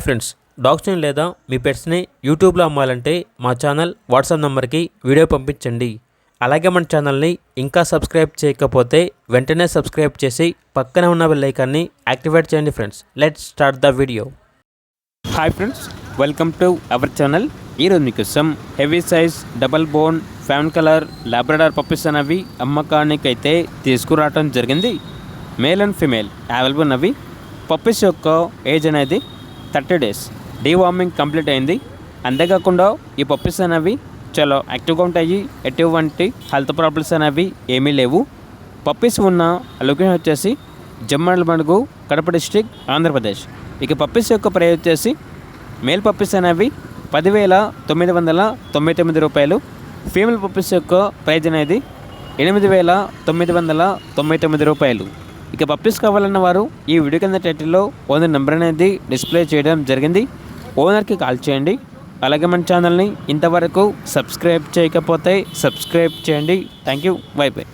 Friends, డాగ్స్ని లేదా మీ పెట్స్ని యూట్యూబ్లో అమ్మాలంటే మా ఛానల్ వాట్సాప్ నెంబర్కి వీడియో పంపించండి. అలాగే మన ఛానల్ని ఇంకా సబ్స్క్రైబ్ చేయకపోతే వెంటనే సబ్స్క్రైబ్ చేసి పక్కనే ఉన్న బెల్ ఐకాన్ని యాక్టివేట్ చేయండి. Friends, let's start the video. Hi friends, welcome to our channel. ఈరోజు మీకోసం heavy size double bone fawn colour Labrador puppies అనేవి అమ్మకానికి అయితే తీసుకురావడం జరిగింది. మేల్ అండ్ ఫిమేల్ అవైలబుల్ అవి. పప్పీస్ యొక్క ఏజ్ అనేది 30 days. డీవార్మింగ్ కంప్లీట్ అయింది. అంతేకాకుండా ఈ పప్పీస్ అనేవి చాలా యాక్టివ్గా ఉంటాయి. ఎటువంటి హెల్త్ ప్రాబ్లమ్స్ అనేవి ఏమీ లేవు. పప్పీస్ ఉన్న లొకేషన్ వచ్చేసి జమ్మలమడుగు, కడప డిస్ట్రిక్ట్, ఆంధ్రప్రదేశ్. ఇక పప్పీస్ యొక్క ప్రైస్ వచ్చేసి మేల్ పప్పీస్ అనేవి 10,999 రూపాయలు. ఫీమేల్ పప్పీస్ యొక్క ప్రైజ్ అనేది 8,999 రూపాయలు. ఇక పప్పీస్ కావాలన్న వారు ఈ వీడియో కింద టైటిల్లో ఓనర్ నెంబర్ అనేది డిస్ప్లే చేయడం జరిగింది. ఓనర్కి కాల్ చేయండి. అలాగే మన ఛానల్ని ఇంతవరకు సబ్స్క్రైబ్ చేయకపోతే సబ్స్క్రైబ్ చేయండి. Thank you. By by.